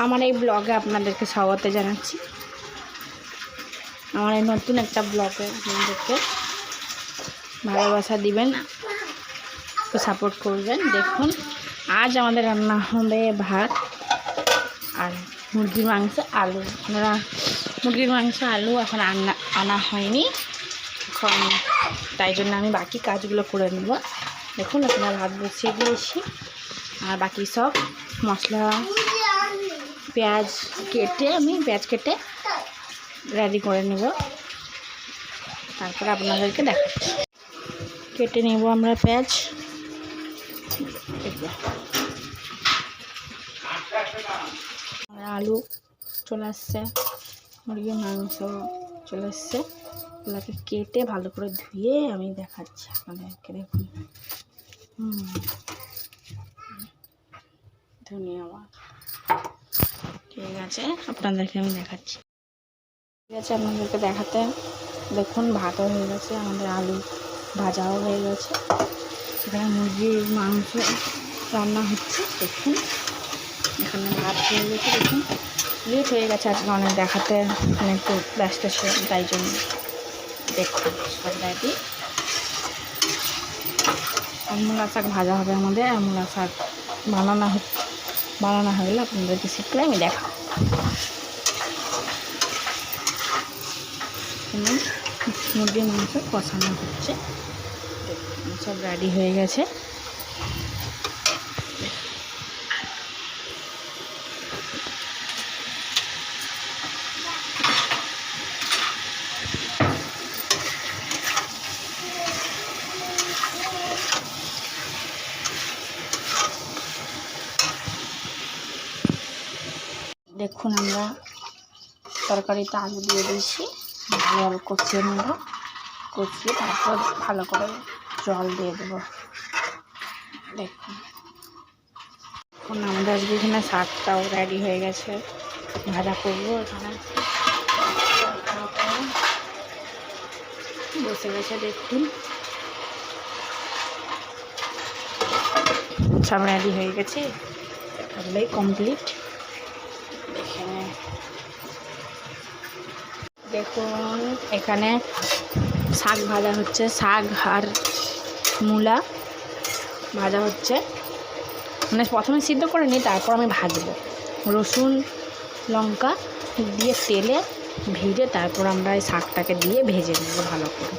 আমার এই ব্লগে আপনাদেরকে স্বাগত জানাচ্ছি। আমার এই নতুন একটা ব্লগে আপনাদেরকে ভালোবাসা দিবেন, একটু সাপোর্ট করবেন। দেখুন, আজ আমাদের রান্না হবে ভাত আর মুরগির মাংস আলু। আমরা মুরগির মাংস আলু এখন আনা হয়নি এখন, তাই জন্য আমি বাকি কাজগুলো করে নেব। দেখুন, আপনার ভাত বসিয়ে দিয়েছি আর বাকি সব মশলা পেঁয়াজ কেটে রেডি করে নেব, তারপরে আপনাদেরকে দেখাচ্ছি। কেটে নেব আমরা পেঁয়াজ। আলু চলে আসছে, মুরগির মাংস চলে আসছে, ওগুলোকে কেটে ভালো করে ধুয়ে আমি দেখাচ্ছি আপনাদেরকে। দেখুন, ধন্যবাদ। ঠিক আছে, আপনাদেরকে আমি দেখাচ্ছি। ঠিক আছে, আপনাদেরকে দেখাতে। দেখুন, ভাতও হয়ে গেছে, আমাদের আলু ভাজাও হয়ে গেছে, এখানে মুরগির মাংস রান্না হচ্ছে। দেখুন, এখানে ভাত হয়ে গেছে। দেখুন, লেট হয়ে গেছে আজকে অনেক দেখাতে, একটু ব্যস্ত ছিল, তাই জন্য। দেখুন, সব রেডি। আর মূলা শাক ভাজা হবে আমাদের, আর মূলা শাক বানানো হলে আপনাদেরকে শিখলে আমি দেখাবো। মুরগির মাংস কষানো হচ্ছে, সব রেডি হয়ে গেছে। দেখুন, আমরা তরকারিতে আলু দিয়ে দিয়েছি, ভালোভাবে কষিয়ে নেব। কষিয়ে তারপর ভালো করে জল দিয়ে দেবো। দেখুন, এখন আমাদের আজকে এখানে শাকটাও রেডি হয়ে গেছে, ভাজা করবো। এখানে বসে গেছে, দেখুন সব রেডি হয়ে গেছে, তাহলেই কমপ্লিট। দেখুন, এখানে শাক ভাজা হচ্ছে, শাক আর মূলা ভাজা হচ্ছে। মানে প্রথমে সিদ্ধ করে নিই, তারপর আমি ভাজবো। রসুন লঙ্কা দিয়ে তেলে ভেজে তারপর আমরা এই শাকটাকে দিয়ে ভেজে নেব ভালো করে।